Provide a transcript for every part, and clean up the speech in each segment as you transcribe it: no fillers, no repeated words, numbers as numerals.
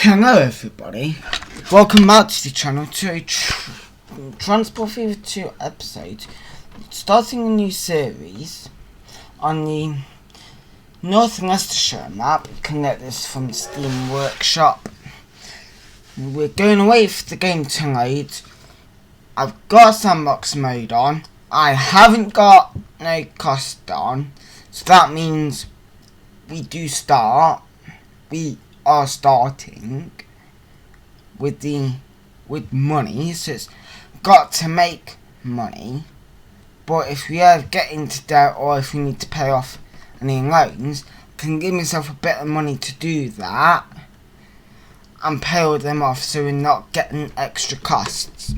Hello everybody, welcome back to the channel to a Transport Fever 2 episode, starting a new series on the North Leicestershire map. You can get this from Steam Workshop. We're going away for the game to load. I've got sandbox mode on, I haven't got no cost on, so that means we are starting with money, so it's got to make money. But if we are getting to debt or if we need to pay off any loans, I can give myself a bit of money to do that and pay all them off, so we're not getting extra costs,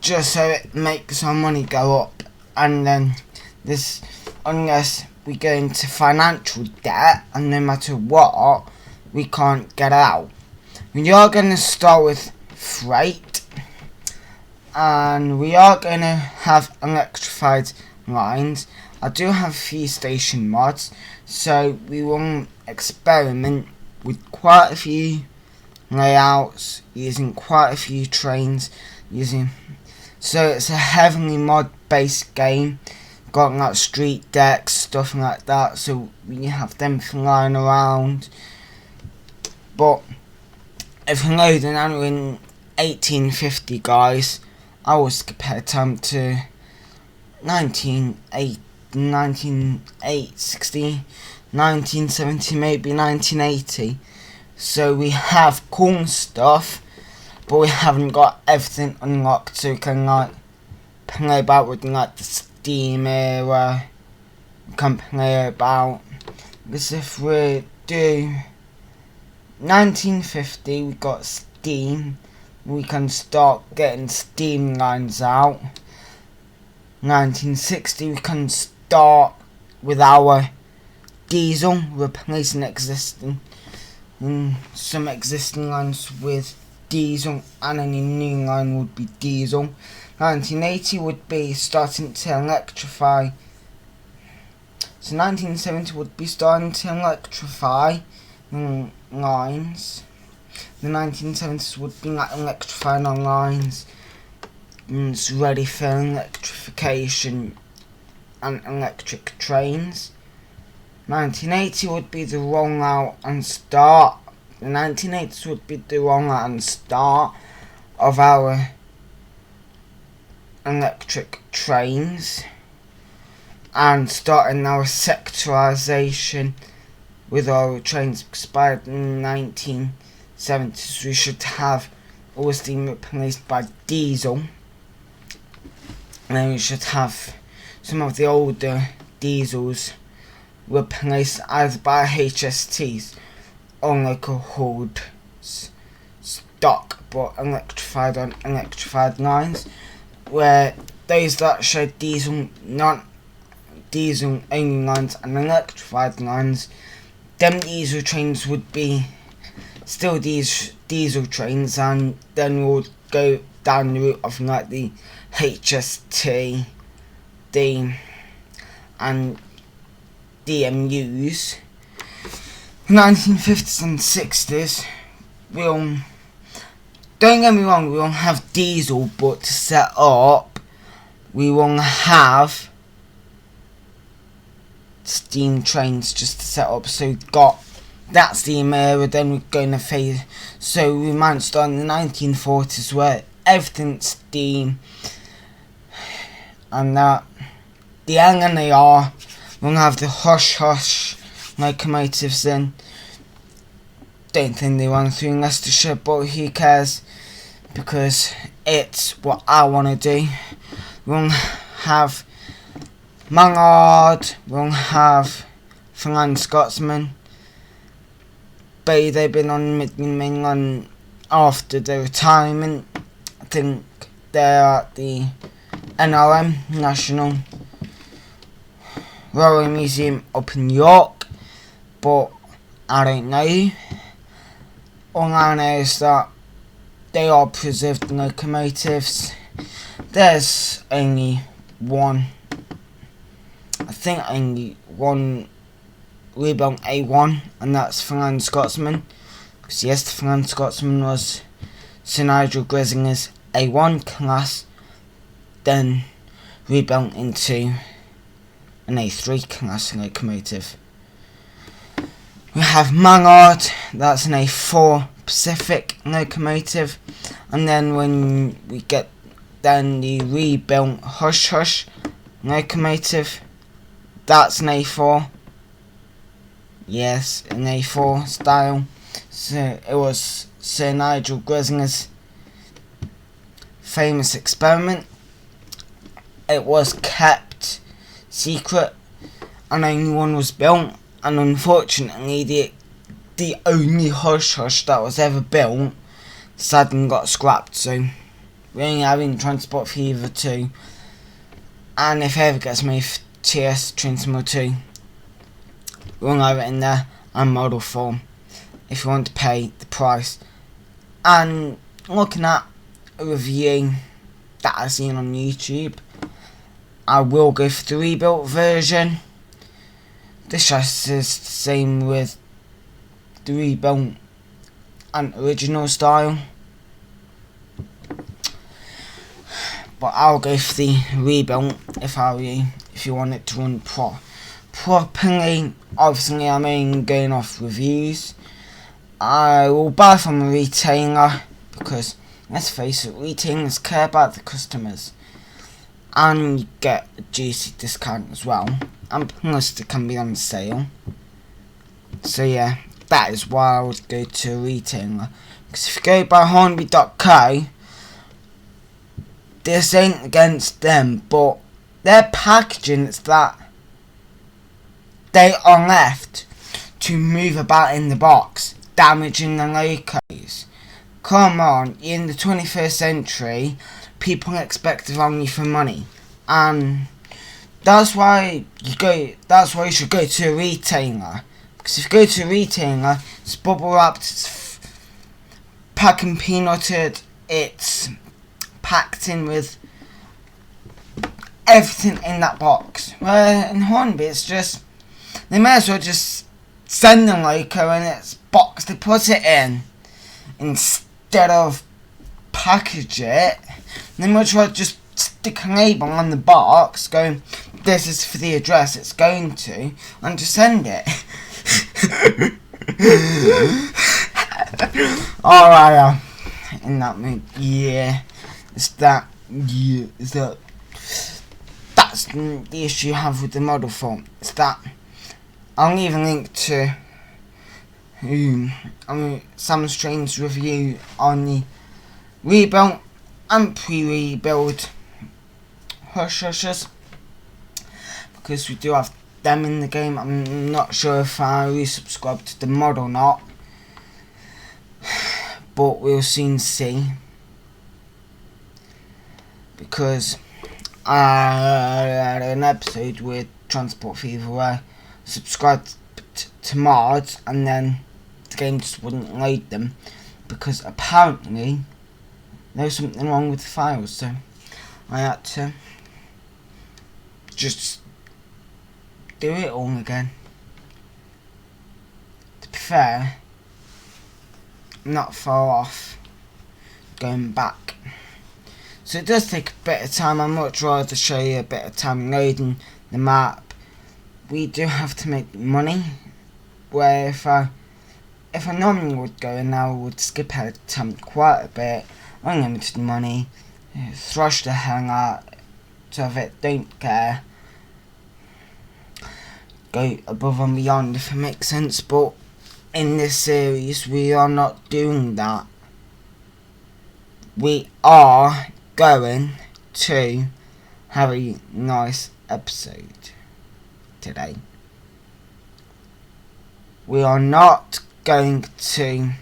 just so it makes our money go up. And then this, unless we go into financial debt and no matter what, we can't get out. We are going to start with freight, and we are going to have electrified lines. I do have a few station mods, so we will experiment with quite a few layouts, using quite a few trains, so it's a heavily mod based game. Got like street decks, stuff like that, so we have them flying around. But if we're loading and we're in 1850, guys, I will skip ahead time to 1960, 1970, maybe 1980. So we have cool stuff, but we haven't got everything unlocked, so we can like play about with like the Steam era. We can play about this. If we do 1950, we got Steam, we can start getting Steam lines out. 1960, we can start with our diesel, replacing some existing lines with diesel, and any new line would be diesel. 1980 would be starting to electrify. So 1970 would be starting to electrify lines. The 1970s would be like electrifying on lines, and it's ready for electrification and electric trains. 1980 would be the rollout and start. The 1980s would be the rollout and start of our electric trains, and starting our sectorisation with our trains expired in the 1970s. We should have all steam replaced by diesel, and then we should have some of the older diesels replaced either by HSTs or local hauled stock, but electrified on electrified lines, where those that show diesel, not diesel only lines and electrified lines, them diesel trains would be still diesel trains, and then we'll go down the route of like the HST, and DMUs. 1950s and 60s, don't get me wrong, we won't have diesel, but to set up, we won't have steam trains just to set up. So we've got that steam era, then we're going to phase. So we might start in the 1940s where everything's steam, and that the LNAR will have the hush locomotives in. Don't think they run through Leicestershire, but who cares, because it's what I want to do. We'll have Mallard, we'll have Flying Scotsman, but they've been on mainline after their retirement. I think they're at the NRM, National Railway Museum up in York, but I don't know. All I know is that they are preserved locomotives. There's only one rebuilt A1, and that's Flying Scotsman. Because yes, the Flan Scotsman was Sir Nigel Grislinger's A1 class, then rebuilt into an A3 class locomotive. We have Mallard, that's an A4 Pacific locomotive, and then when we get then the rebuilt Hush Hush locomotive, that's an A4. Yes, an A4 style. So it was Sir Nigel Grislinger's famous experiment. It was kept secret and only one was built, and unfortunately the only Hush Hush that was ever built sadly got scrapped, so we're only having transport for either two, and if it ever gets made for TS Train 2, we'll have it in there and model form if you want to pay the price. And looking at a review that I've seen on YouTube, I will go for the rebuilt version. The chassis is the same with the rebuilt and original style, but I'll go for the rebuilt if I were you, if you want it to run properly. Obviously I'm only going off reviews. I will buy from a retailer because, let's face it, retailers care about the customers, and you get a juicy discount as well, and plus it can be on sale. So yeah, that is why I would go to a retailer. Because if you go by Hornby.co, this ain't against them, but their packaging is that they are left to move about in the box, damaging the locos. Come on, in the 21st century, people expect value for money, and that's why you should go to a retailer. Because if you go to a retailer, it's bubble wrapped, it's packing peanutted, it's packed in with everything in that box. Where in Hornby, it's just, they may as well just send the loco in its box to put it in, instead of package it. They much rather just stick a label on the box going, this is for the address it's going to, and just send it. Alright, in that mood, yeah, that's the issue you have with the model form. It's that I'll leave a link to Sam Strain's review on the rebuilt and pre-rebuild Hush Hushes, because we do have them in the game. I'm not sure if I resubscribe to the mod or not, but we'll soon see, because I had an episode with Transport Fever where I subscribed to mods and then the game just wouldn't load them because apparently there was something wrong with the files, so I had to just do it all again. To be fair, I'm not far off going back, so it does take a bit of time. I'd much rather show you a bit of time loading the map. We do have to make money, where if I normally would go and now would skip ahead of time quite a bit, unlimited money, thrash the hell out of it, don't care, go above and beyond if it makes sense, but in this series we are not doing that. We are going to have a nice episode today. We are not going to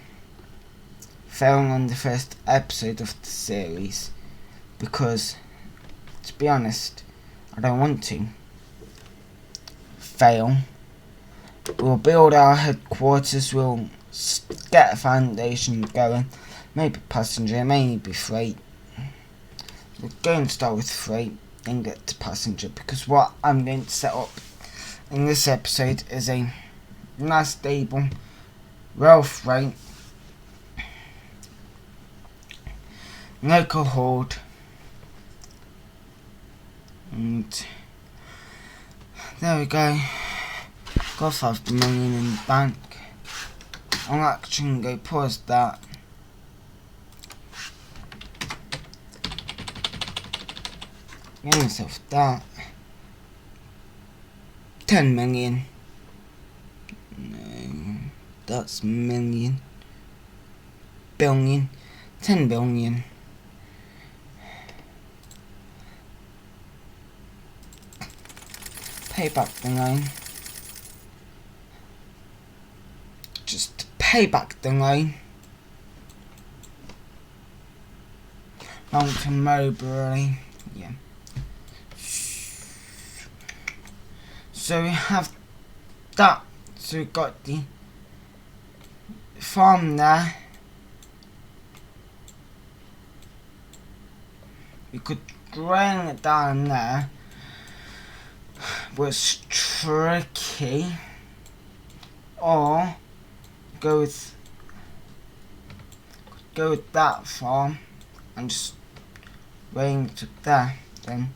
film on the first episode of the series because, to be honest, I don't want to fail. We'll build our headquarters, we'll get a foundation going, maybe passenger, maybe freight. We're going to start with freight, then get to passenger, because what I'm going to set up in this episode is a nice stable rail freight local hoard, and there we go. Got 5 million in the bank. I'm actually going to pause that. Get myself that. 10 million. No, that's million. Billion. 10 billion. Pay back the loan. Just pay back the loan. Long-term mobility. Yeah. So we have that. So we got the farm there. We could drain it down there. Was tricky. Or go with that farm and just bring it to there, then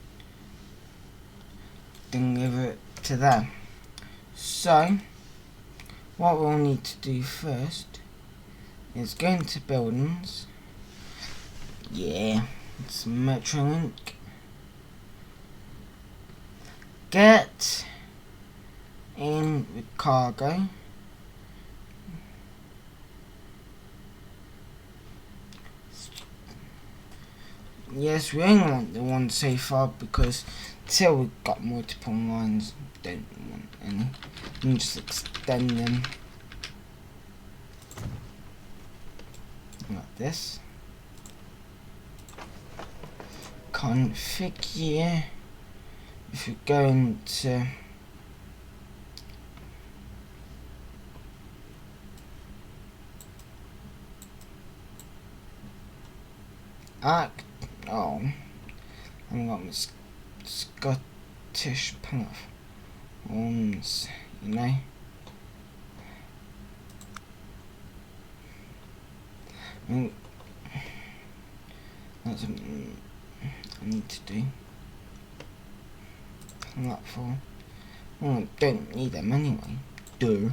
deliver it to them. So what we'll need to do first is go into buildings. Yeah, it's Metrolink. Get in with cargo. Yes, we only want the one so far because till we've got multiple lines, don't want any. And just extend them like this. Configure. If you're going to act, oh, I've got my Scottish platforms, you know. I mean, that's something I need to do. Platform. Well, I don't need them anyway. Duh.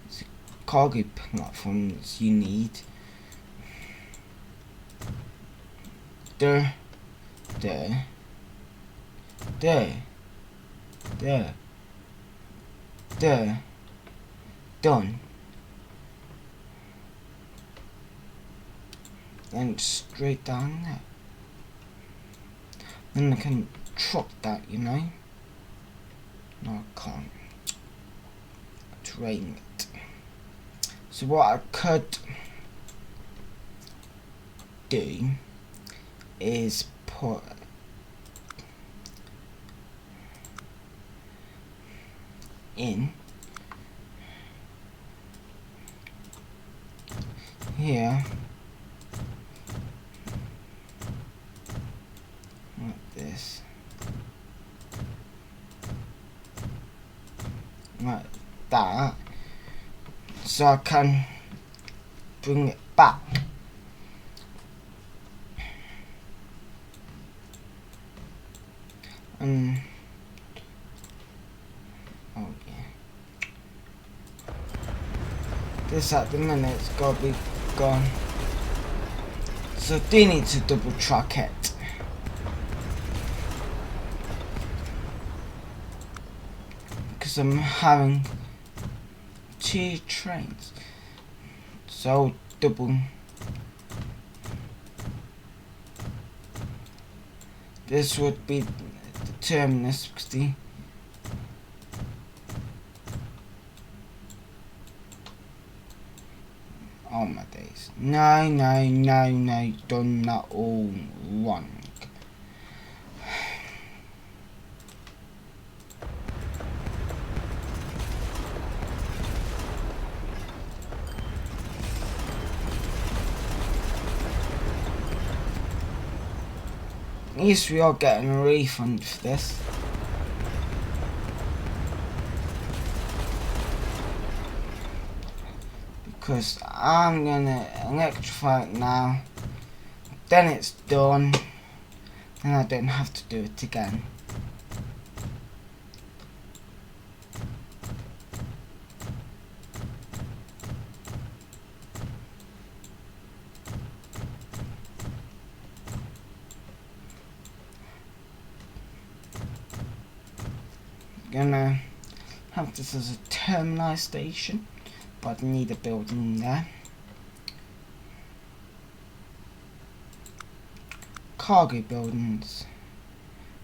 It's cargo platforms you need. Duh. Duh. Duh. Duh. Duh. Done. And straight down there. Then I can drop that, you know. No, I can't. Drain it. So what I could do is put in here like this, like that, so I can bring it back. Oh yeah, this at the minute's gotta be gone, so I do need to double track it. Because I'm having 2 trains, so I'll double. This would be the terminus because the oh my days. No, done that all wrong. At least we are getting a refund for this. Because I'm gonna electrify it now, then it's done, and I don't have to do it again. Gonna have this as a terminal station, but I need a building there. Cargo buildings.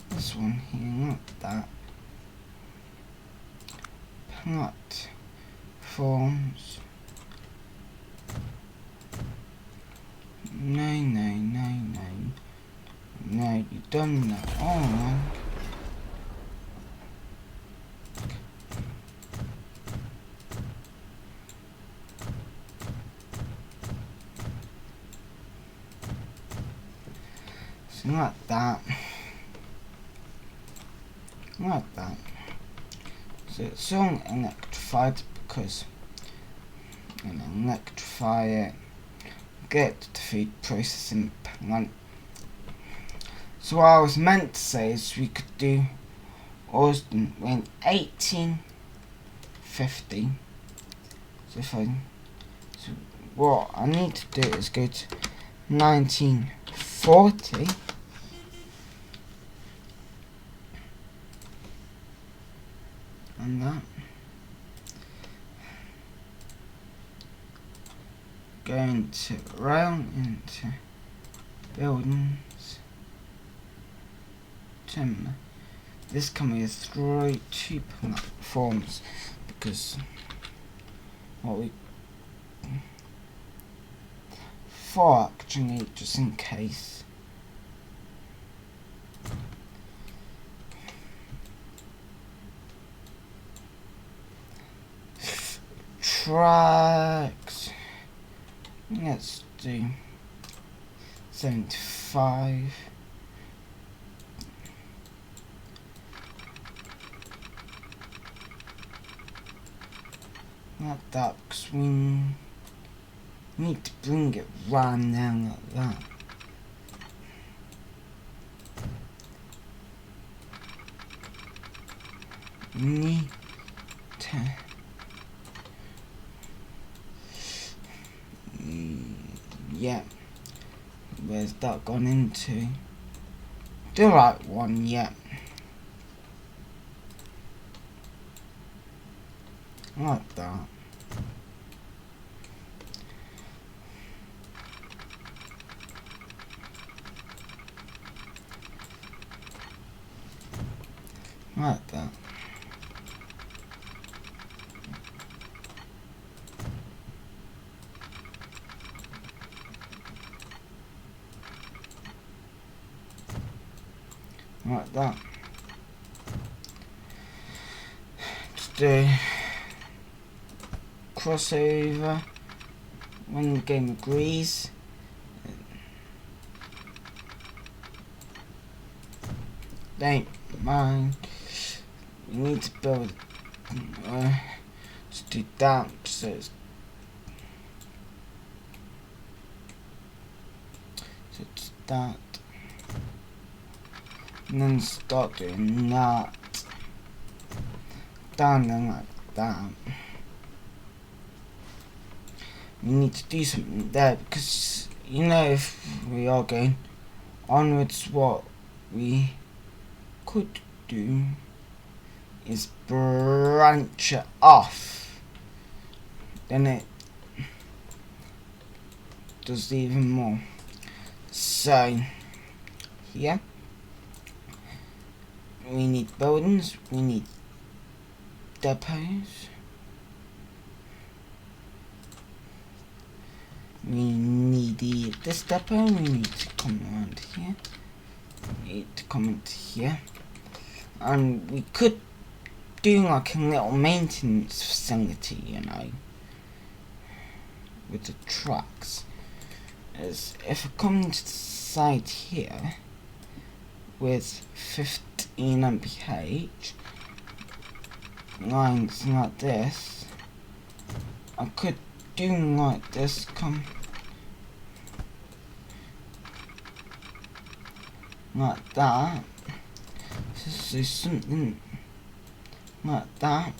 This one here, not that. Platforms. No, you've done that. Oh. So like that. Like that. So it's all electrified because I'm gonna electrify it, get the food processing plant. So what I was meant to say is we could do Austin in 1850. So what I need to do is go to 1940. And that. Going to rail into buildings. Timber. This can be two platforms because four actually, just in case. Tracks. Let's do 75. Like that, because we need to bring it round down like that. We need to yeah, where's that gone into? The right one, yeah. Like that. Like that. Like that. Just do crossover when the game agrees. Don't mind. We need to build to do that, so it's that, and then start doing that down there like that. We need to do something there because you know, if we are going onwards, what we could do is branch it off, then it does even more. So here we need buildings, we need depots, we need this depot, we need to come around here, we need to come into here, and we could do like a little maintenance facility, you know, with the trucks. As if I come to the side here with 15 mph lines like this, I could do like this, come like that. So something like that.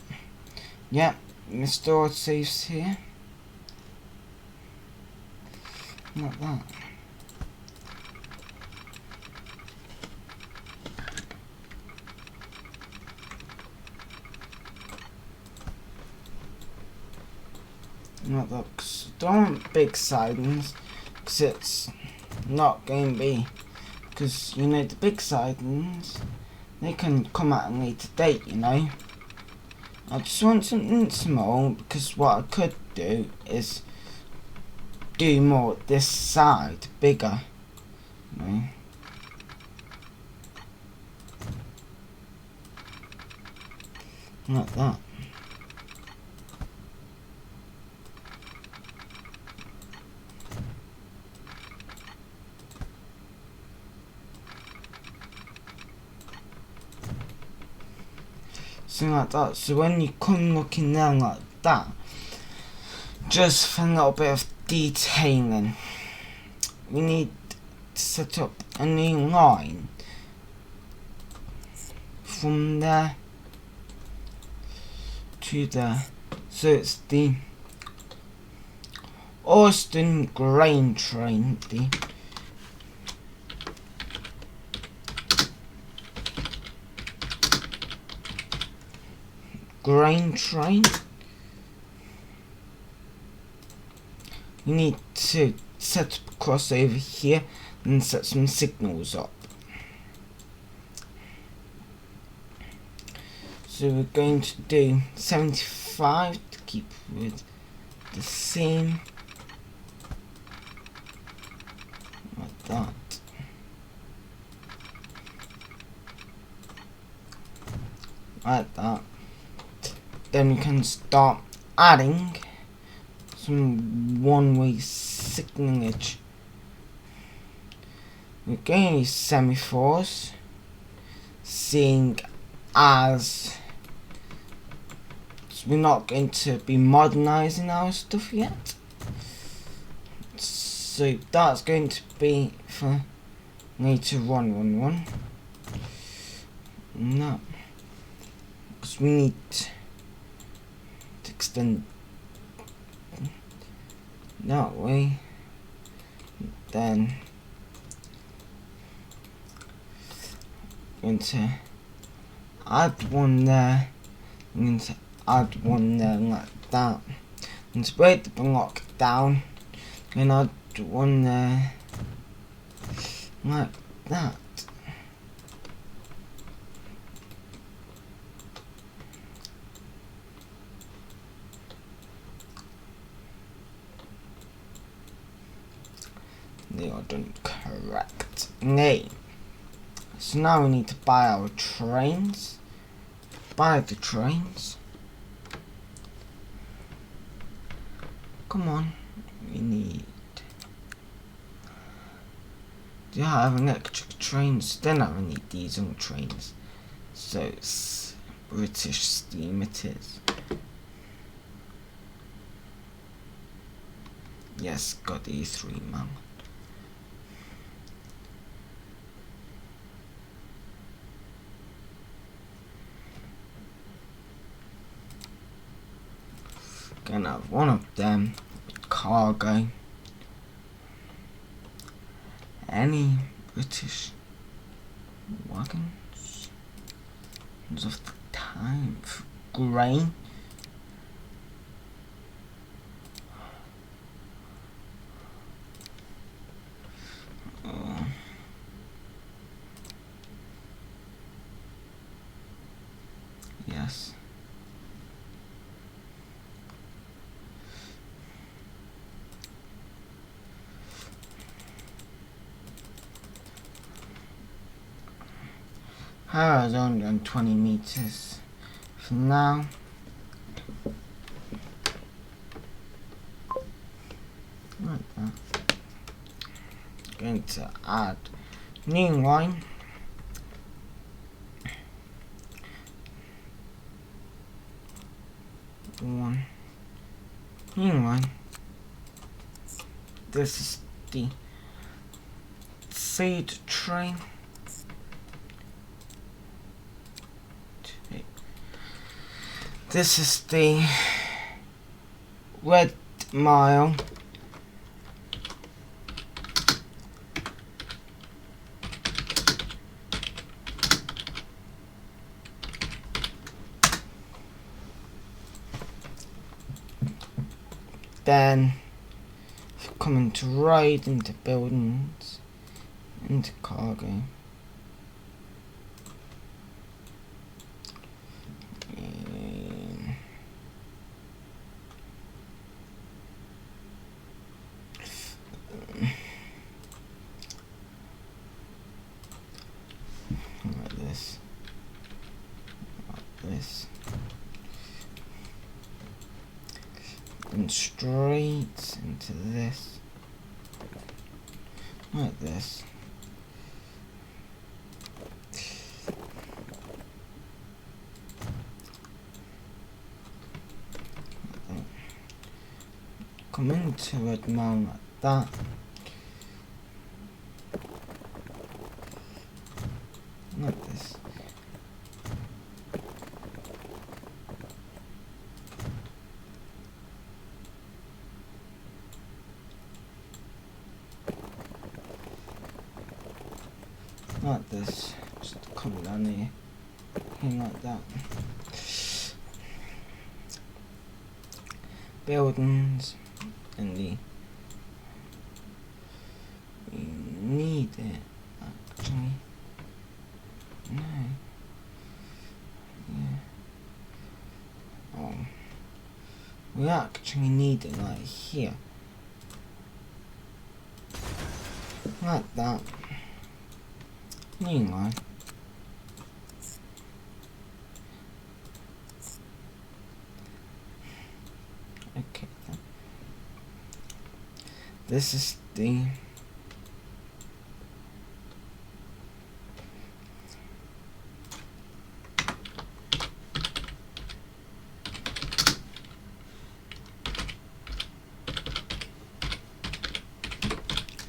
Yep, restore saves here. Like that. Like that. Don't want big sidings, because it's not going to be. Because, you know, the big sidings, they can come at a later date, you know. I just want something small, because what I could do is do more this side, bigger, you know. Like that. Like that. So when you come looking down like that, just for a little bit of detailing, we need to set up a new line from there to there. So it's the Austin grain train, the grain train. You need to set up a crossover here and set some signals up. So we're going to do 75 to keep with the same. Like that. Like that. Then we can start adding some one-way signalage. We're going to use semaphores, seeing as we're not going to be modernising our stuff yet. So that's going to be for later on. No, because we need to extend that way. Then I'm going to add one there. I'm going to add one there like that. And to break the block down, I'm going to add one there like that. They are done correctly. So now we need to buy our trains. Buy the trains. Come on. We need. Do I have electric trains? Then I need diesel trains. So it's British Steam it is. Yes, got the E3 man. Gonna have one of them with cargo. Any British wagons of the time for grain. Yes. How is only on 20 meters for now. Like that. Going to add new line. One new line. This is the seed train. This is the red mile. Then coming to right into buildings, into cargo. Like this. Like this. And straight into this, like this. Come into it now like that. Like this. Like this, just come down here like that. Buildings, and we need it actually. No. Yeah. Oh. We actually need it like here. Like that. Mainline. Okay then. This is the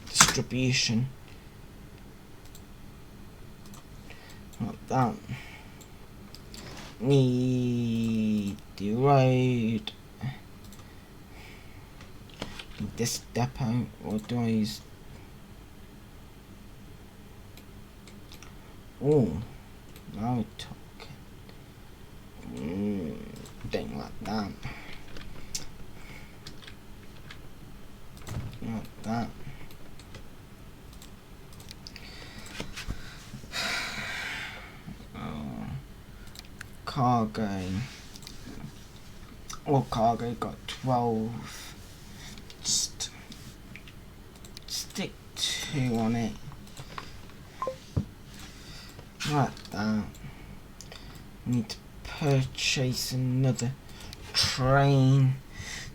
distribution. Like that. Need the road. Need this depot, or do I use? Oh, now we're talking. Thing like that. Like that. Cargo. All cargo got 12. Just stick 2 on it. Like that. Need to purchase another train.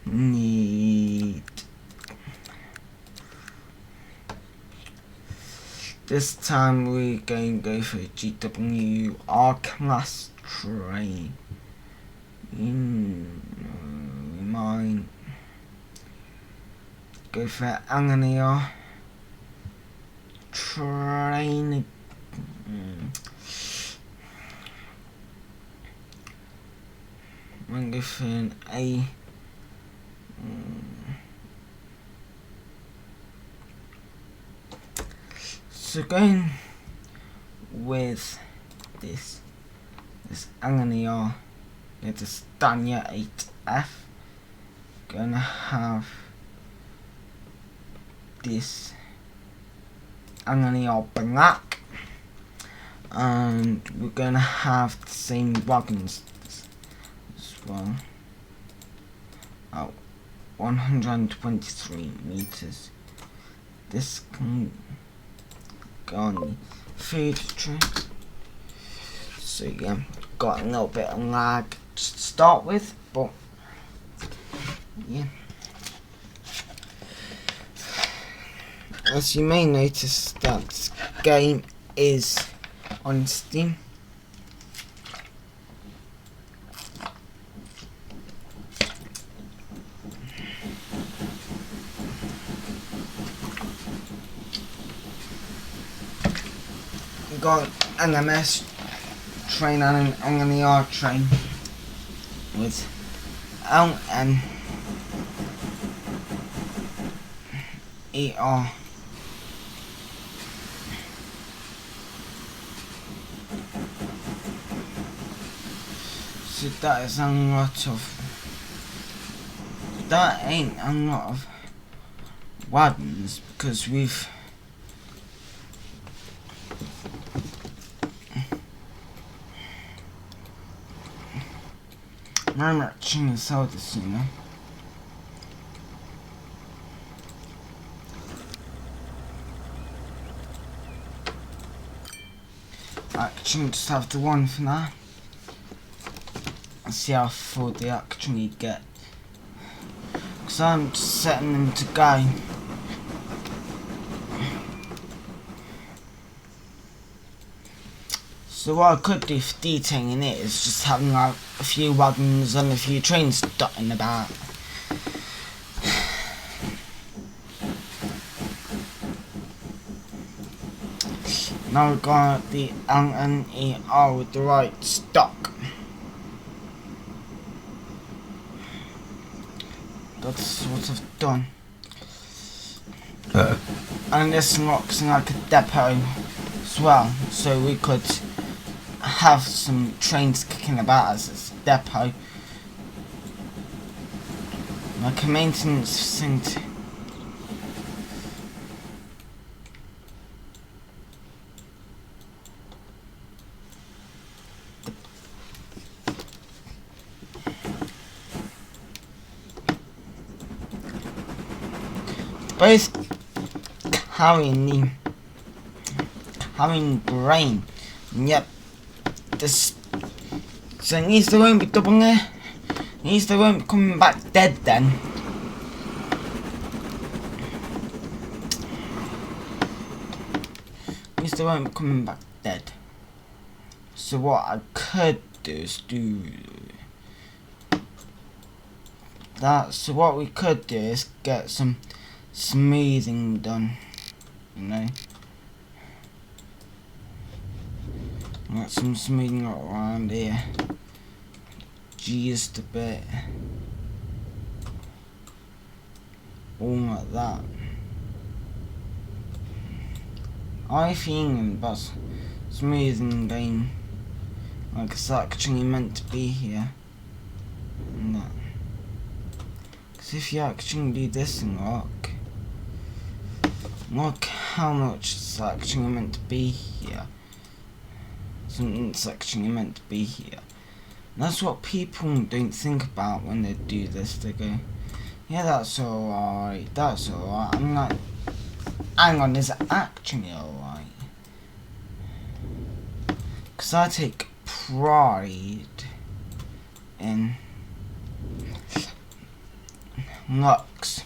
Need this time we're going to go for a GW R-Class train. We might go for Anglia train. I'm going to go for an A. So going with this Anglia, it's a Stania 8F. Gonna have this Anglia black, and we're gonna have the same wagons as well. Oh, 123 meters. This can go on the food train. So yeah, got a little bit of lag to start with, but yeah. As you may notice, that this game is on Steam. Got an MS train and an NMR train. with LNER. So that is a lot of. That ain't a lot of wagons, because we've I'm actually sell this, you know. Actually just have the one for now. And see how full they actually get. Because I'm just setting them to go. So what I could do for detailing it is just having like a few wagons and a few trains dotting about. Now we've got the LNER with the right stock. That's what I've done. And this looks like a depot as well, so we could have some trains kicking about as it's a depot. Like a maintenance facility. Both carrying grain. Yep. This, so at least they won't be doubling it. At least they won't be coming back dead then. At least they won't be coming back dead. So what I could do is do that. So what we could do is get some smoothing done, you know. Get some smoothing around here, just a bit, all like that. I think about smoothing game like it's actually meant to be here, and that. Because if you actually do this and look how much it's actually meant to be here. Something's actually meant to be here. And that's what people don't think about when they do this. They go, yeah, that's alright, that's alright. I'm like, hang on, is it actually alright? Because I take pride in looks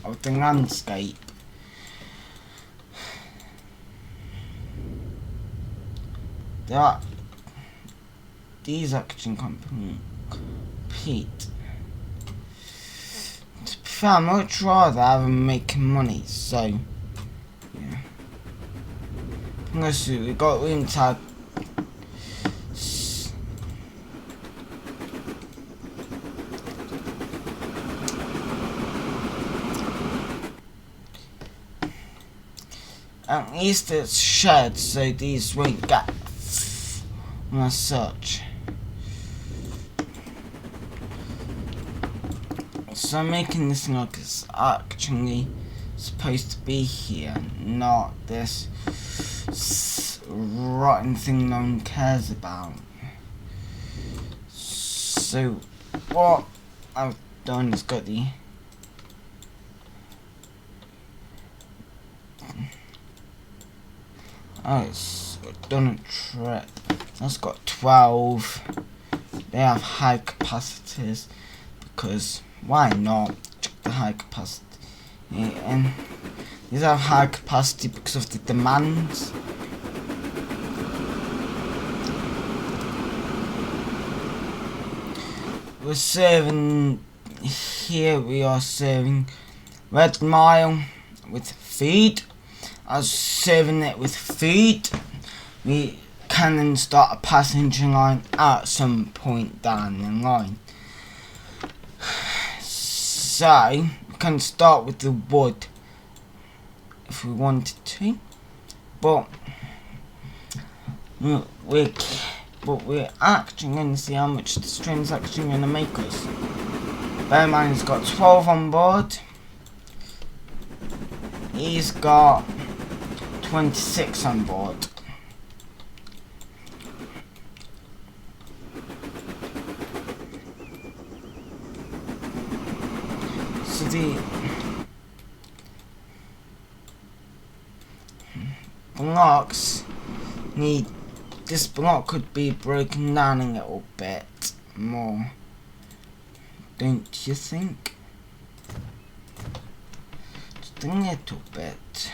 of the landscape. These action companies compete. To be fair, I'd much rather have them making money, so yeah. Let's see, we got room to at least it's shared, so these won't get as such. So I'm making this look as actually supposed to be here, not this rotten thing no one cares about. So what I've done is got the it's done a trick. That's got 12. They have high capacities because why not? Check the high capacity. Yeah, and these have high capacity because of the demands. We're serving here. We are serving Red Mile with food. I was serving it with food. We can then start a passenger line at some point down the line. So we can start with the wood if we wanted to, but we're actually going to see how much the string's actually going to make us. Bear in mind, he's got 12 on board. He's got 26 on board. So the blocks need, this block could be broken down a little bit more, don't you think? Just a little bit.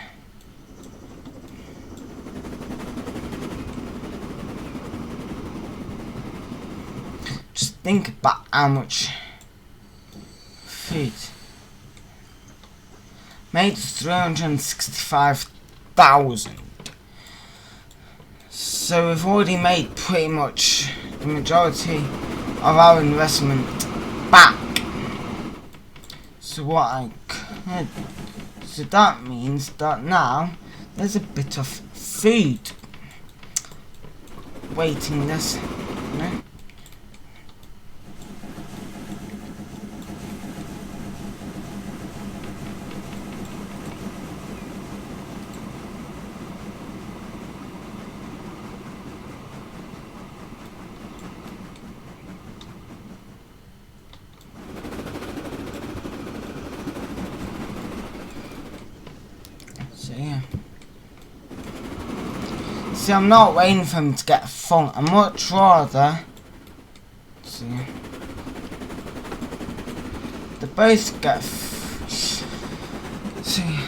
Just think about how much food. Made 365,000. So we've already made pretty much the majority of our investment back. So so that means that now there's a bit of food waiting this, you know? Yeah. See, I'm not waiting for him to get full. I'd much rather. See, they both get. See,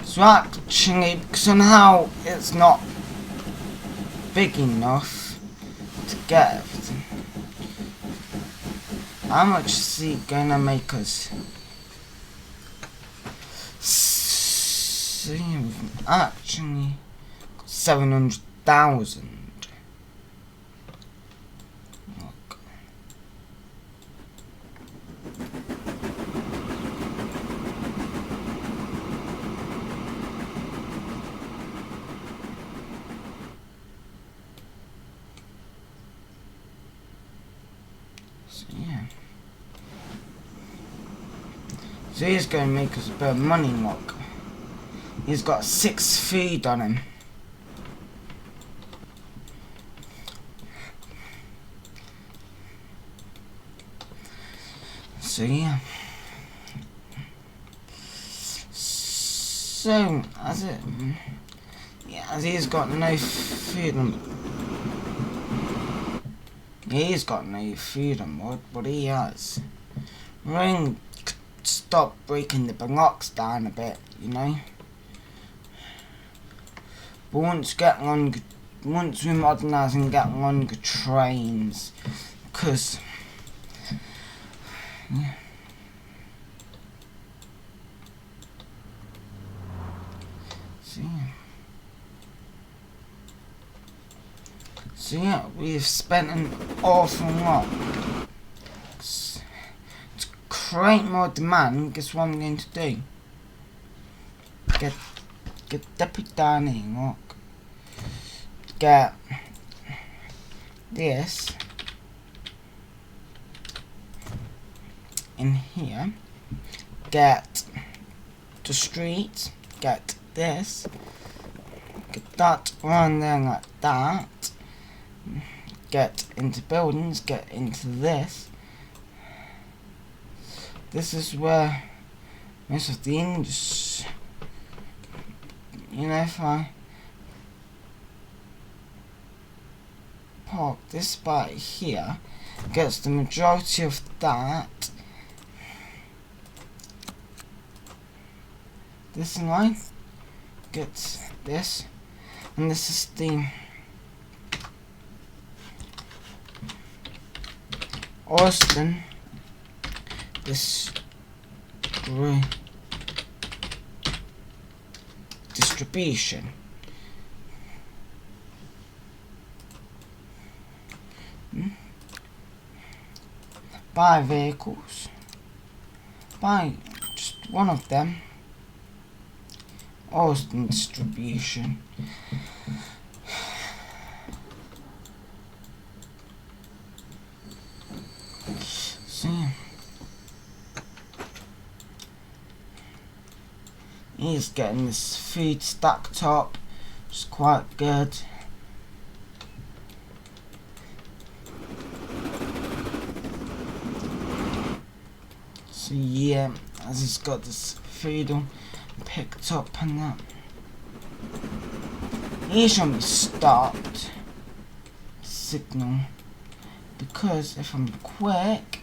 so actually, because somehow it's not big enough to get everything. How much is he gonna make us? So yeah, we've actually got 700,000. Look. So yeah. So he's going to make us a bit of money, look. He's got 6 feed on him. So yeah. So as he's got no food on. He's got no food on board, but he has. We're going to stop breaking the blocks down a bit, you know. But once we modernise and get longer trains, because yeah. So yeah, we've spent an awful lot to create more demand. Guess what I'm going to do? Get it down here, look. Get this in here. Get the street. Get this. Get that around there like that. Get into buildings. Get into this. This is where most of the industry. You know, if I park this part here, gets the majority of that. This line gets this, and this is the Austin. Distribution. buy vehicles. Buy just one of them. Austin distribution. See, he's getting this food stacked up. It's quite good. So yeah, as he's got this food on picked up and that, he shouldn't be stopped. Signal, because if I'm quick,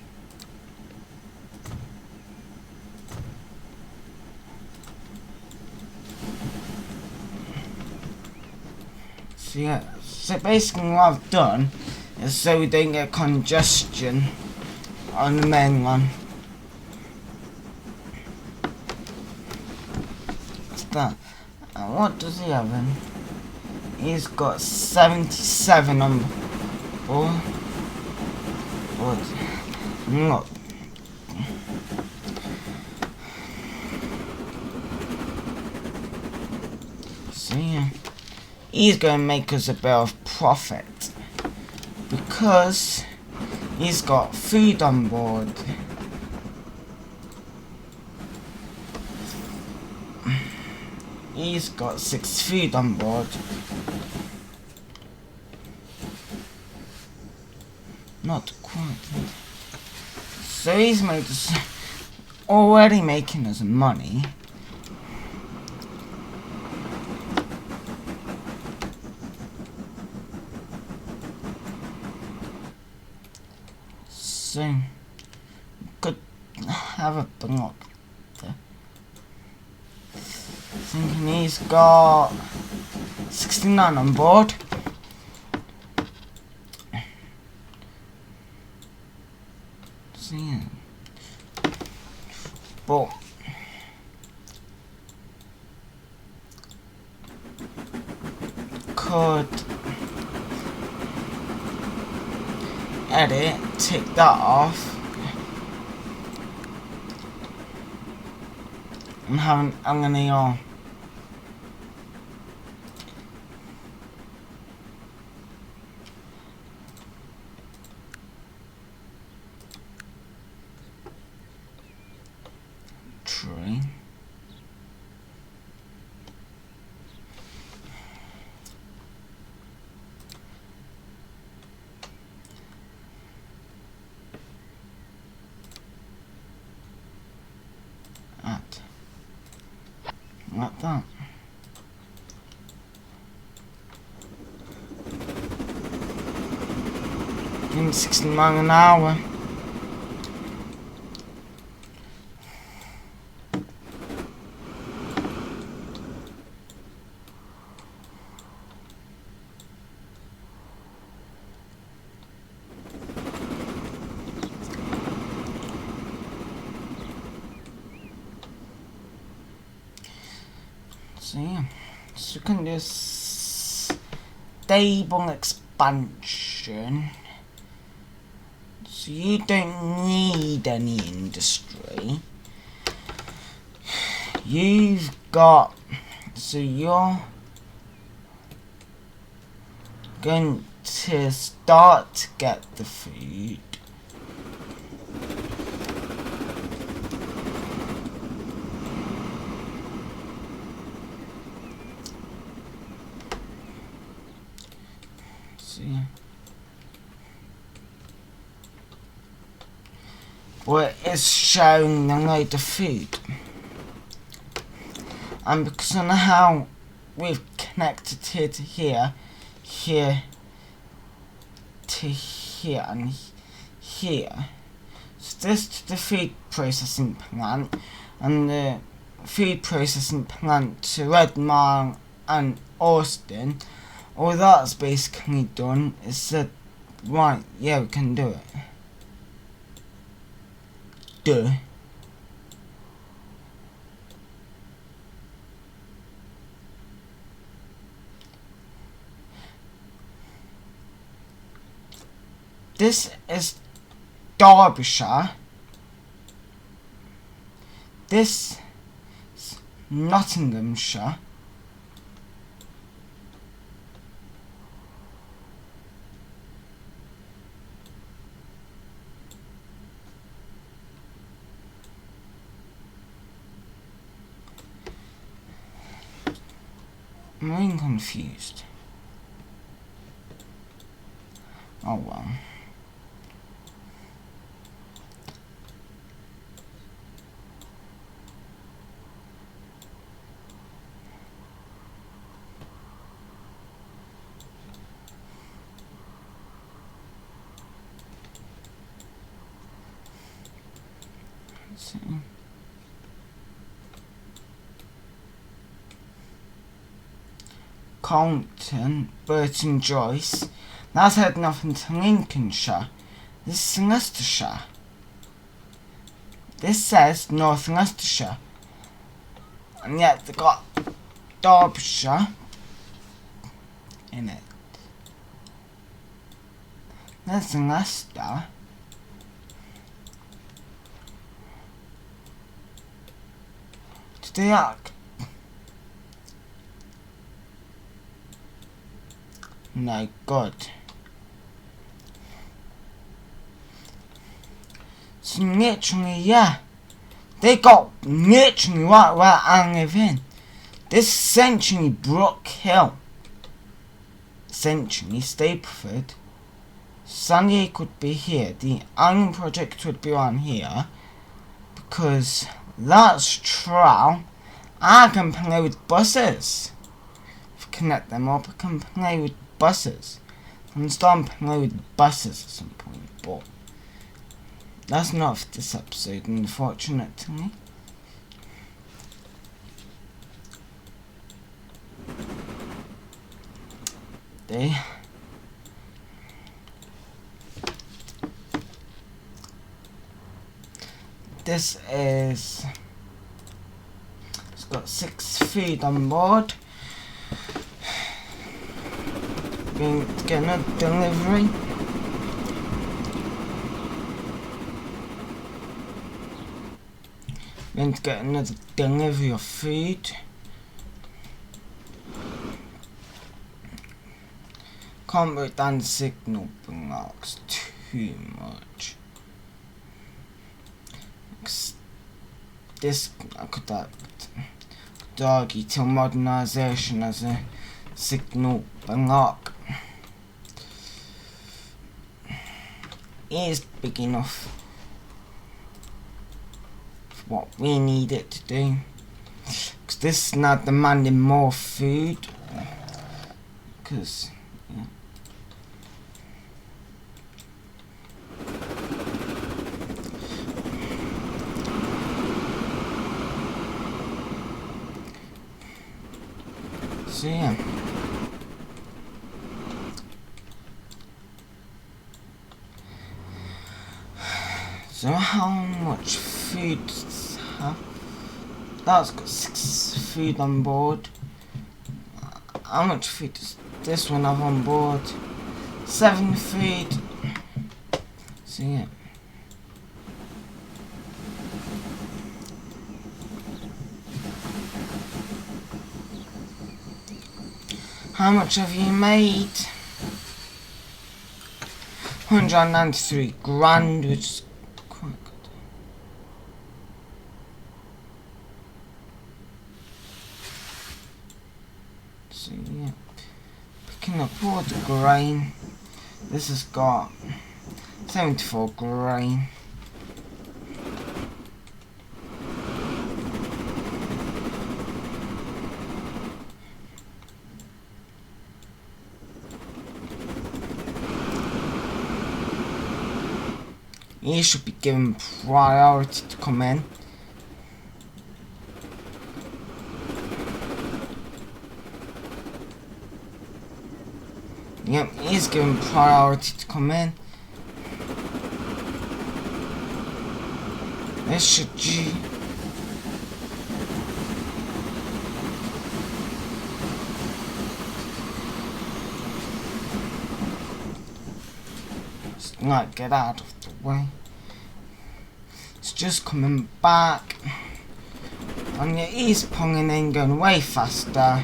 so yeah, so basically what I've done is so we don't get congestion on the main line. What's that? And what does he have then? He's got 77 on board. Look. So yeah, he's going to make us a bit of profit because he's got food on board. He's got 6 food on board. Not quite. So he's made us, already making us money. So could have a block there. Thinking he's got 69 on board. So yeah. But could edit, take that off, and have an LNE on. Tree. Like that. Doing 60 miles an hour. So yeah, so we can do stable expansion. So you don't need any industry. You've got, so you're going to start to get the food. See, but it's showing a load of food, and because of how we've connected here to here, here to here, and here, so this to the food processing plant, and the food processing plant to Redmar and Austin. All that's basically done is said, right, yeah, we can do it. Duh. This is Derbyshire. This is Nottinghamshire. I'm really confused. Oh well. Let's see. Compton, Burton Joyce. That's heading off into Lincolnshire. This is Leicestershire. This says North Leicestershire. And yet they got Derbyshire in it. There's Leicester. Did they act? No good. So literally, yeah, they got literally right where I live in. This essentially Brook Hill. Essentially Stapleford. Sunday could be here. The Island Project would be on here. Because that's true. I can play with buses. If I connect them up, I can play with buses. I can start playing with buses at some point, but that's not for this episode, unfortunately. This is, it's got 6 feet on board. Going to get another delivery. Going to get another delivery of food. Can't break down the signal blocks too much. This I could argue till modernisation as a signal block is big enough for what we need it to do. Because this is now demanding more food. Because yeah. So yeah. So how much food does this have? That's got 6 food on board. How much food does this one have on board? 7 food. So yeah. How much have you made? 193 grand, which is quite good. So yeah, picking up all the grain. This has got 74 grain. He should be given priority to come in. Yep, he's given priority to come in. This should G. Like, get out of the way. it's just coming back. And your e's pulling in, going way faster.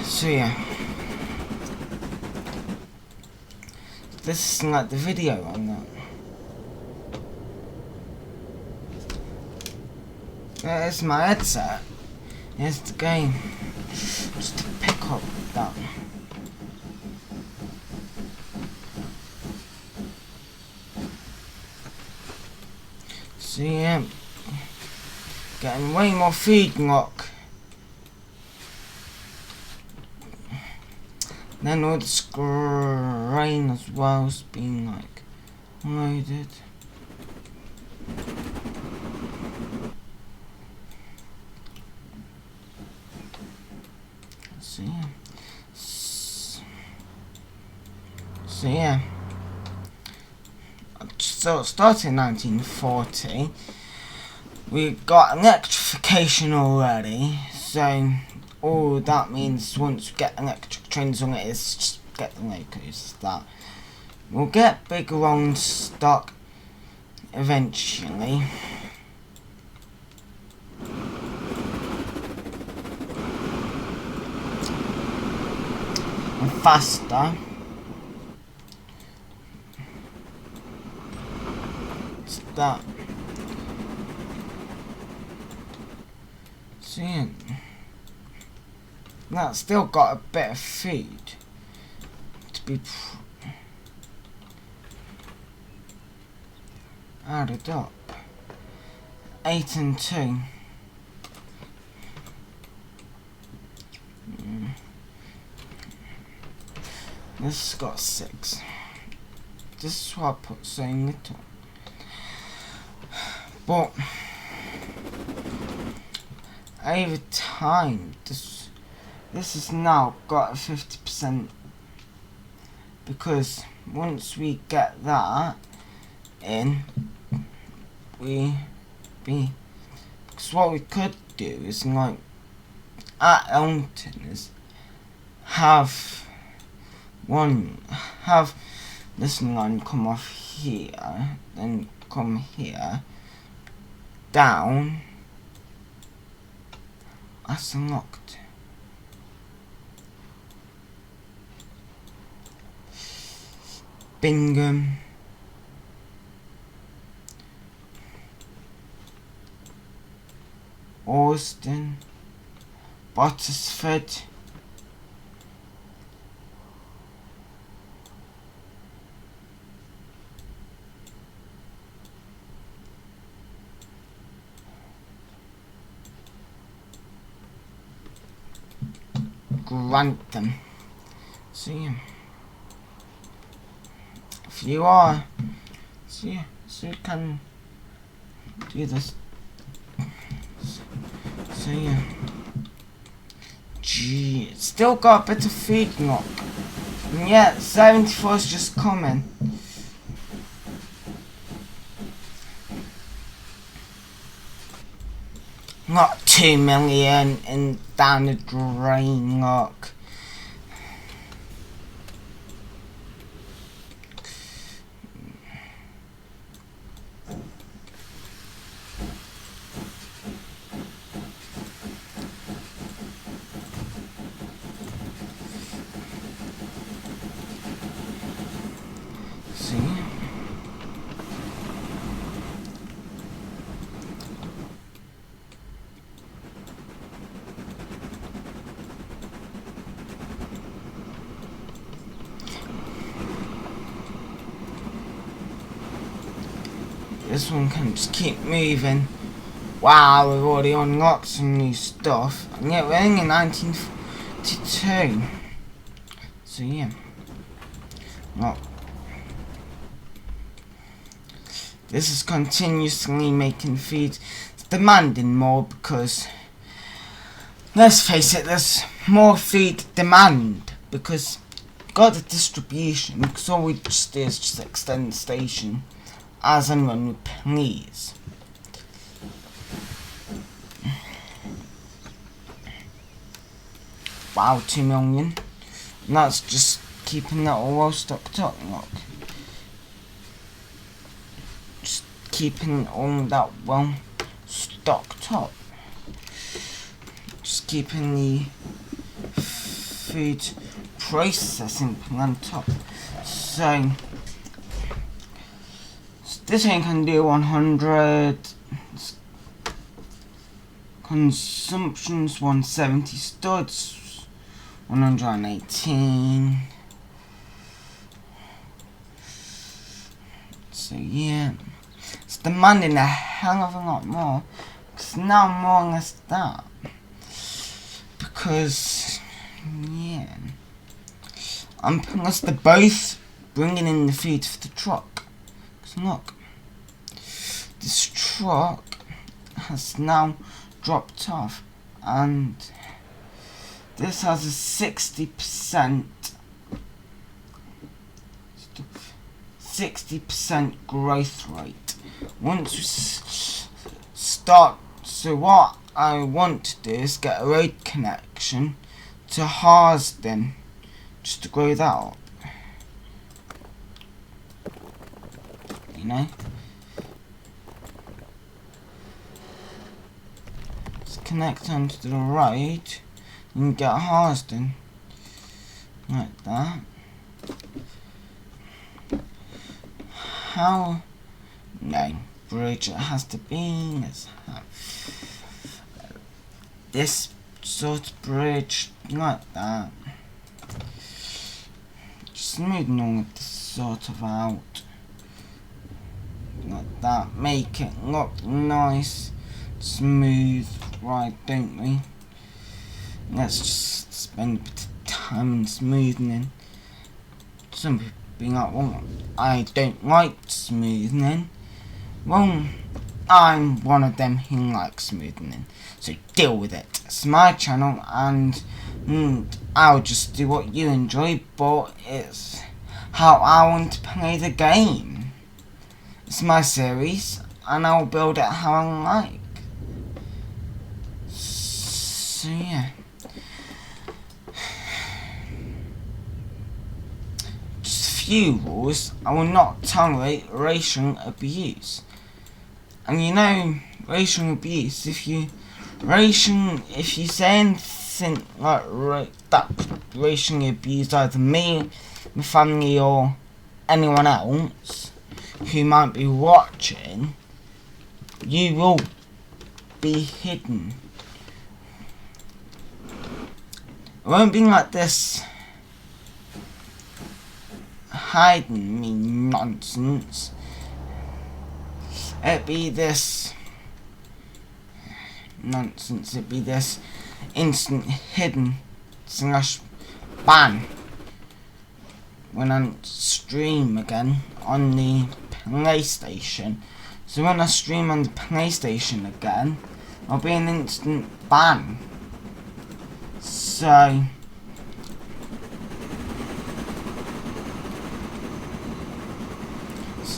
So yeah. This isn't like the video on that. There's my headset. Here's the game. Just to pick up that. So yeah. Getting way more feed lock. Then all the screen as well has been like loaded. So yeah. So it started in 1940. We got electrification already. So all that means once we get electric trains on it is just get the locos. That we'll get bigger on stock eventually. And faster. It's that. So yeah. That's still got a bit of food to be added up. 8 and 2. This has got 6. This is why I put so little. But over time, this has now got a 50%, because once we get that in, because what we could do is like at Elmton is have this line come off here, then come here, down. That's unlocked. Bingham. Austin. Bottisford. Grantham. So yeah. If you are, so yeah, so you can do this. So yeah. Gee, it's still got a bit of feed knock. And yeah, 74 is just coming. Not 2 million in down the drain lock. See? This one can just keep moving. Wow, we've already unlocked some new stuff. And yet we're only in 1942. So yeah. Well, this is continuously making feed. It's demanding more because, let's face it, there's more feed demand because got the distribution, because all we just do is just extend the station as and when we please. Wow, 2 million. And that's just keeping that all well stocked up. Look. Just keeping all that well stocked up. Just keeping the food processing plant up. So this thing can do 100 consumptions, 170 studs, 118. So yeah, it's demanding a hell of a lot more. It's now more or less that. Because yeah, and plus they're both bringing in the food for the truck. Because look, this truck has now dropped off, and this has a 60% growth rate. Once we start, so what I want to do is get a road connection to Harsden, just to grow that up. You know? Just connect onto the road and get Harsden. Like that. How? No, bridge it has to be. Let's have this sort of bridge, like that. Just smoothing all of this sort of out. Like that. Make it look nice, smooth, right, don't we? Let's just spend a bit of time in smoothing. Some people being like, well, I don't like smoothing. Well, I'm one of them who likes smoothing, so deal with it. It's my channel, and I'll just do what you enjoy, but it's how I want to play the game. It's my series, and I'll build it how I like. So yeah. Few rules. I will not tolerate racial abuse. And you know, racial abuse, if you say anything like that racially abuse either me, my family, or anyone else who might be watching, you will be hidden. It won't be like this hiding me nonsense. It'd be this nonsense. It'd be this instant hidden / ban when I stream again on the PlayStation. So when I stream on the PlayStation again, I'll be an instant ban. So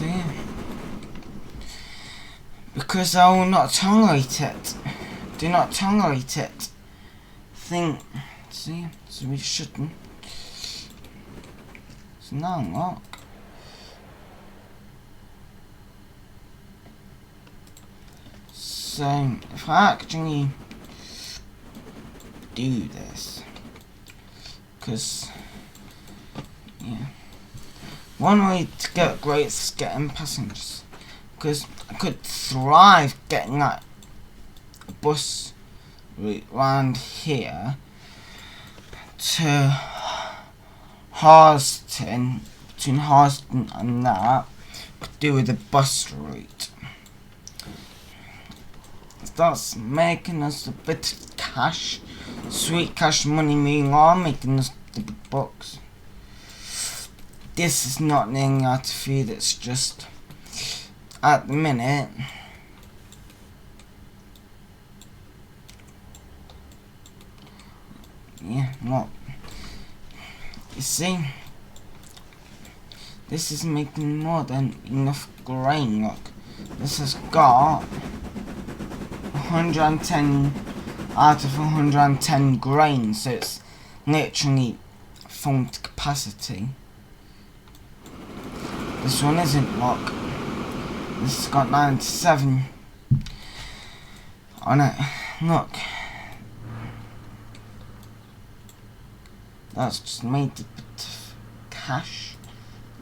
yeah, because I will not tolerate it. Do not tolerate it. See, so we shouldn't. So now look. So if I actually do this, because yeah. One way to get great is getting passengers, because I could thrive getting that bus route round here to Harsden, between Harsden and that, could do with the bus route. That's making us a bit of cash, sweet cash money meanwhile, making us the big bucks. This is not nearly out of feed, it's just, at the minute, yeah, look, you see, this is making more than enough grain. Look, this has got 110 out of 110 grain, so it's literally full to capacity. This one isn't, look. This has got 97 on it. Look. That's just made a bit of cash.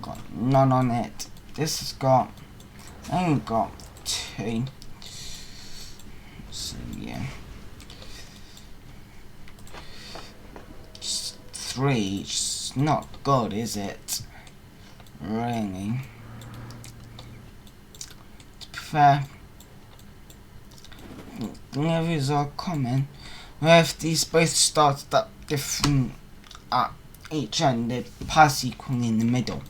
Got none on it. This has got, I only got 2. So yeah. Just 3. It's not good, is it? Really. To be fair, the reviews are common. Where if these both started up different at each end, they'd pass equally in the middle,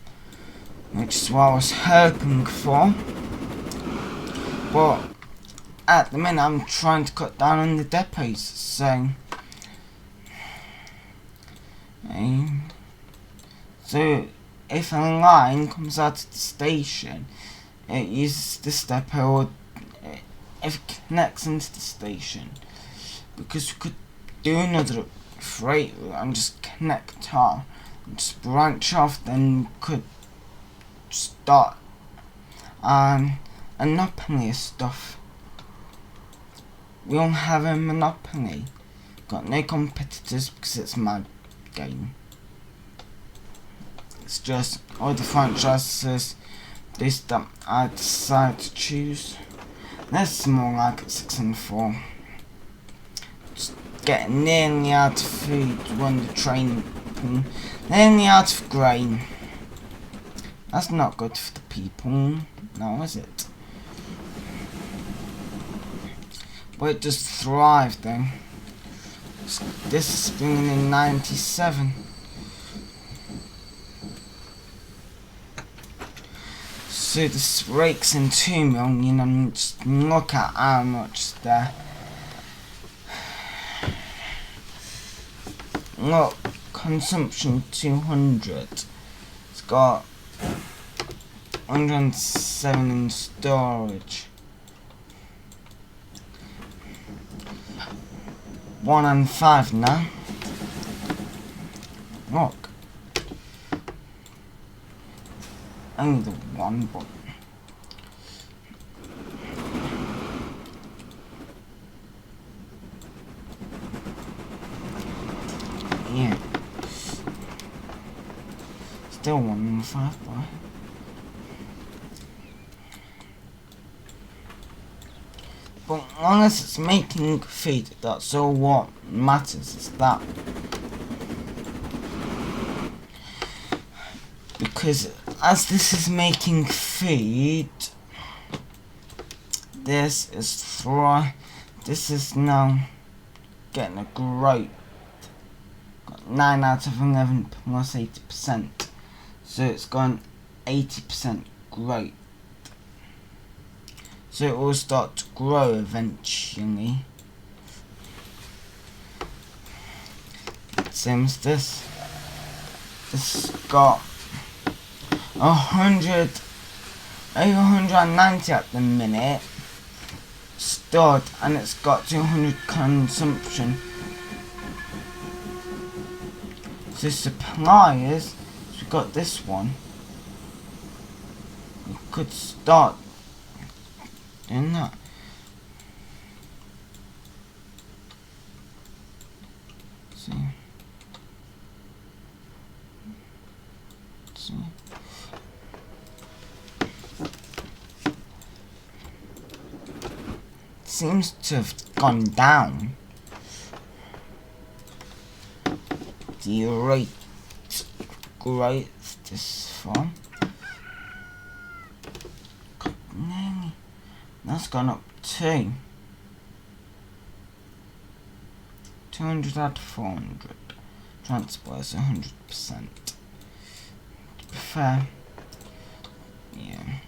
which is what I was hoping for. But at the minute, I'm trying to cut down on the depots, so if a line comes out of the station, it uses this depot, or if it connects into the station, because we could do another freight route and just connect her and just branch off, then we could start a monopoly of stuff. We don't have a monopoly, got no competitors because it's my game. It's just all the franchises that I decide to choose. This is more like a 6 and 4. Just getting nearly out of food when the train, nearly out of grain. That's not good for the people, now is it? But it does thrive though. This is bringing in 97. So this rakes in 2 million, and just look at how much there. Look, consumption 200. It's got 107 in storage. 1 and 5 now. Look. Only the 1, but yeah. Still 1 and 5, boy. But as long as it's making feed, that's all what matters, is that. Because as this is making feed, this is now getting a growth. Got 9 out of 11 plus 80%. So it's gone 80% growth. So it will start to grow eventually. Same as this. This has got 100, over 190 at the minute stored, and it's got 200 consumption. So suppliers, so we've got this one. We could start doing that. See. Seems to have gone down. The rate growth this far. That's gone up too. 200 out of 400. Transport is 100%. To be fair, yeah.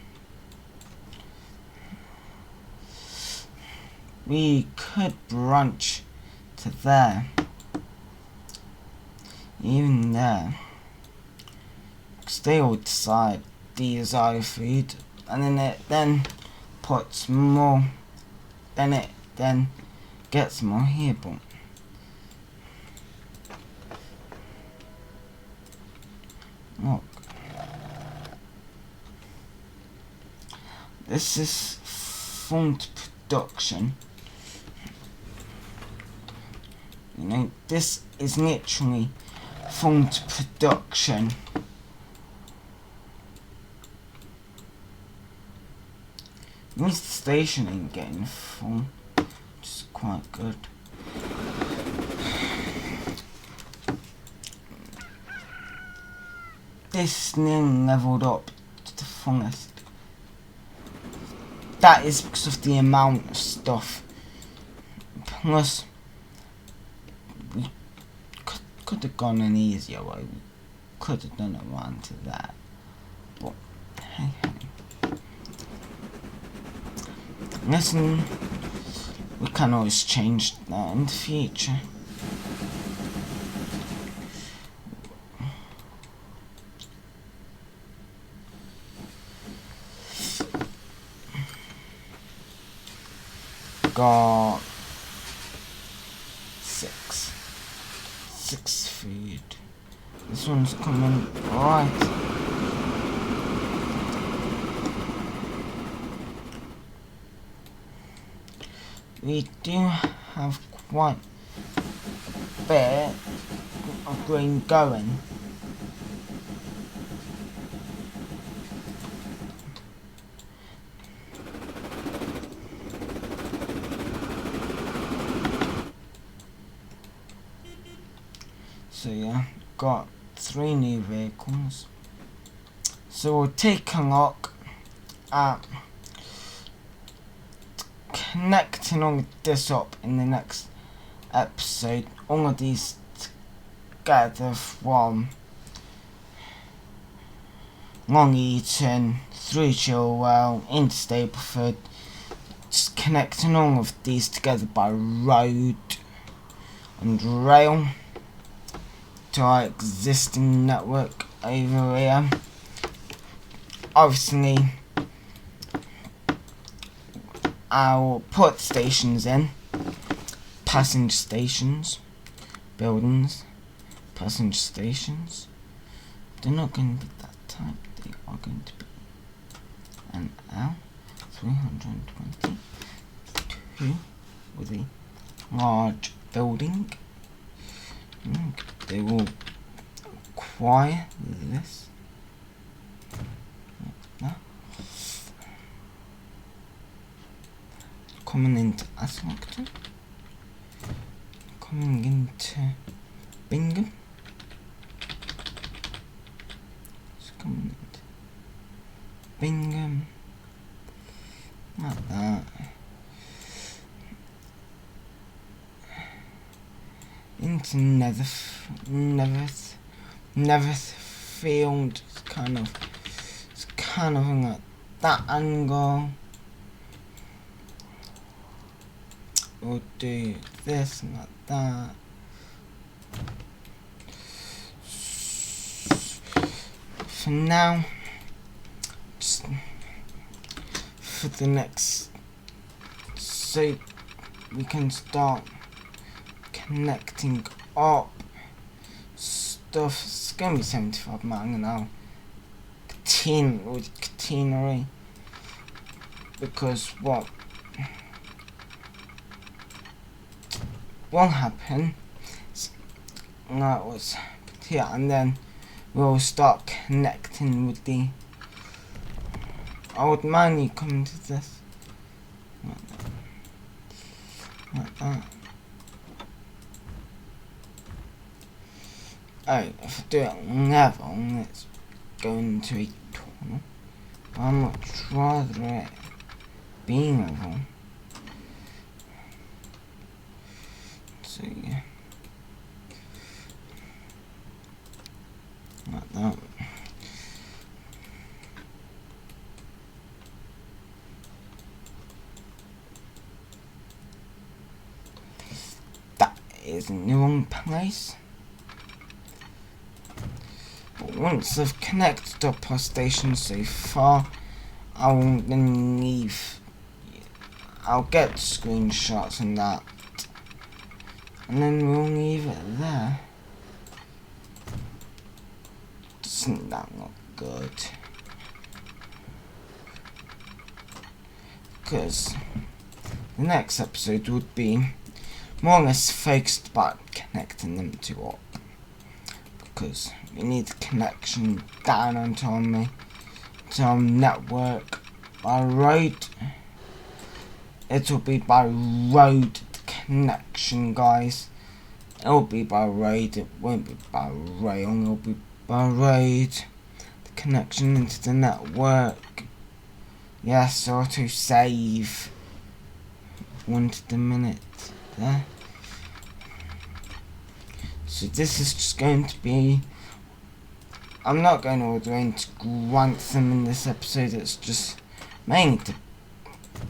We could branch to there. Even there. Because they all decide these are food. And then it then puts more. Then it then gets more here, but look. This is font production. You know, this is literally font production. At least the station ain't getting full, which is quite good. This nearly leveled up to the fullest. That is because of the amount of stuff. Plus, we could have gone an easier way. We could have done a run to that. But, hey. Listen, we can always change that in the future. Got six food. This one's coming right. We do have quite a bit of green going. So yeah, got 3 new vehicles. So we'll take a look at connecting all of this up in the next episode. All of these together from Long Eaton through Chilwell into Stapleford. Just connecting all of these together by road and rail to our existing network over here. Obviously, I'll put stations in, passenger stations, buildings, passenger stations. They're not going to be that type, they are going to be an L322 with a large building. They will acquire this. Coming into Islington, coming into Bingham, it's coming into Bingham, like that. Into Netherfield, it's kind of like that angle. We'll do this and like that. For now, just for the next, so we can start connecting up stuff. It's gonna be 75 miles an hour. Catenary. Because what will happen is that was here, and then we'll start connecting with the old man. You come to this like that. Oh, if I do it level, let's go into a tunnel. I'd much rather it being level. So yeah, like that. That is in the wrong place. But once I've connected up our station so far, I will then leave. I'll get screenshots and that, and then we'll leave it there. Doesn't that look good? because the next episode would be more or less focused about connecting them to up, because we need a connection down onto our network by road. It'll be by road connection, guys. It'll be by road, it won't be by rail, it'll be by road. The connection into the network. Yes, auto save. 1 to the minute there. So this is just going to be, I'm not going all the way into Grantham in this episode, it's just mainly to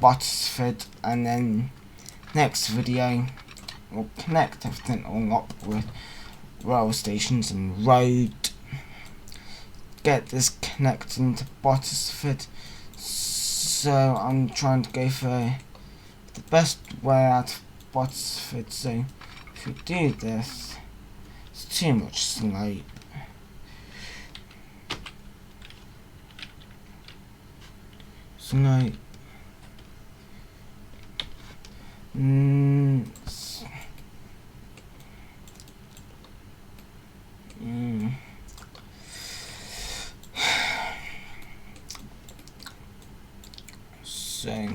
Bottisford, and then next video we'll connect everything all up with rail stations and road. Get this connected into Bottisford, so I'm trying to go for the best way out of Bottisford. So if we do this, it's too much slope. Slope. So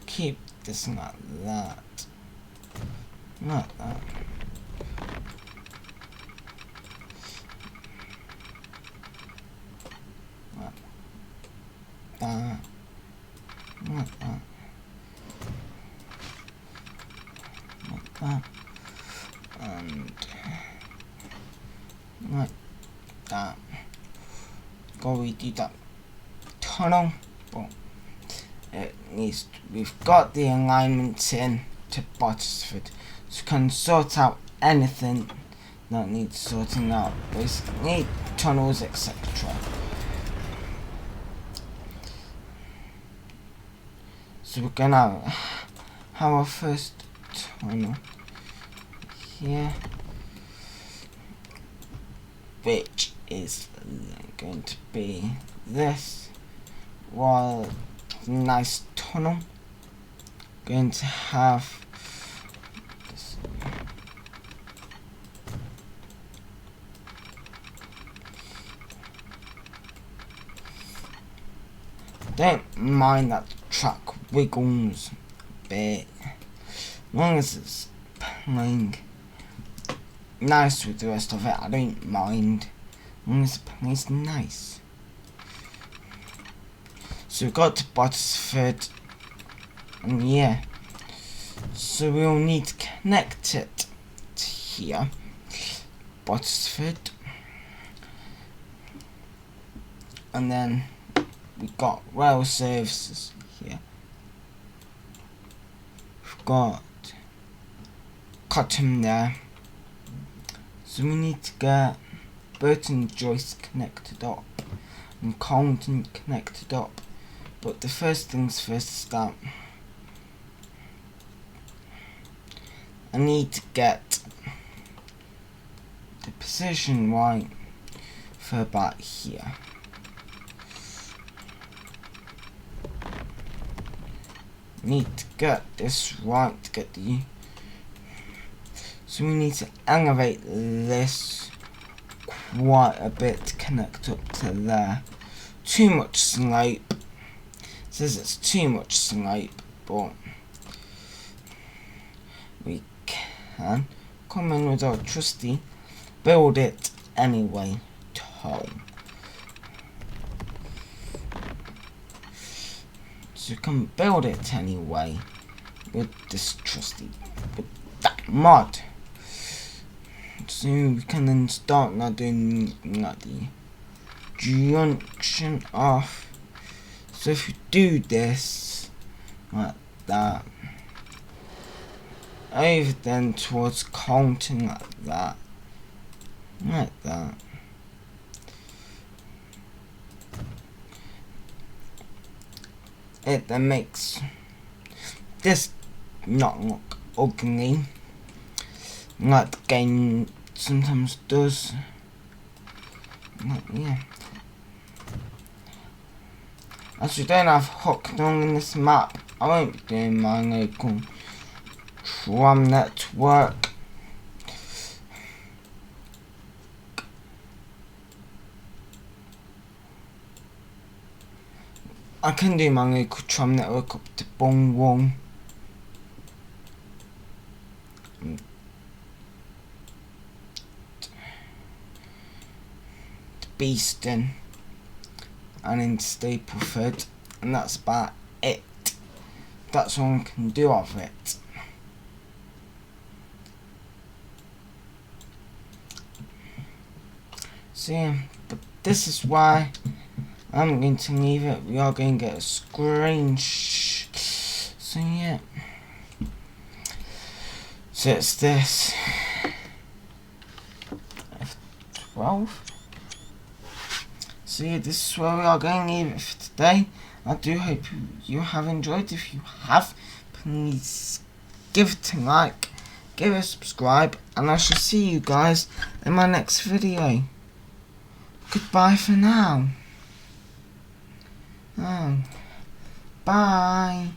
keep this like that, like that. Like that, like that, and like that. Go redo that tunnel, but it needs. We've got the alignments in to Bottisford, so we can sort out anything that needs sorting out. Basically, tunnels, etc. So we're gonna have our first tunnel here, which is going to be this. While nice tunnel, going to have this. Don't mind that track wiggles a bit, as long as it's playing nice with the rest of it. I don't mind, as long as it plays nice. So we got to Bottisford, and yeah, so we'll need to connect it to here, Bottisford, and then we got rail services here. We've got Cotton there, so we need to get Burton Joyce connected up and Colton connected up. But the first things first is that I need to get the position right for about here. Need to get this right to get the. So we need to elevate this quite a bit to connect up to there. Too much slope. It says it's too much slope, but we can come in with our trusty build it anyway tool. So we can build it anyway with this trusty, with that mod. So we can then start now doing like the junction off. So if you do this like that, over then towards Colton like that, it then makes this not look ugly like the game sometimes does. Yeah, As we don't have hook along in this map, I won't be doing my local tram network. I can do my local tram network up to Bungwong. To Beeston. And in Stapleford. And that's about it. That's all I can do of it. So yeah, but this is why I'm going to leave it. We are going to get a screen. So yeah. So it's this. F12. So yeah, this is where we are going to leave it for today. I do hope you have enjoyed. If you have, please give it a like, give it a subscribe, and I shall see you guys in my next video. Goodbye for now. Oh, bye.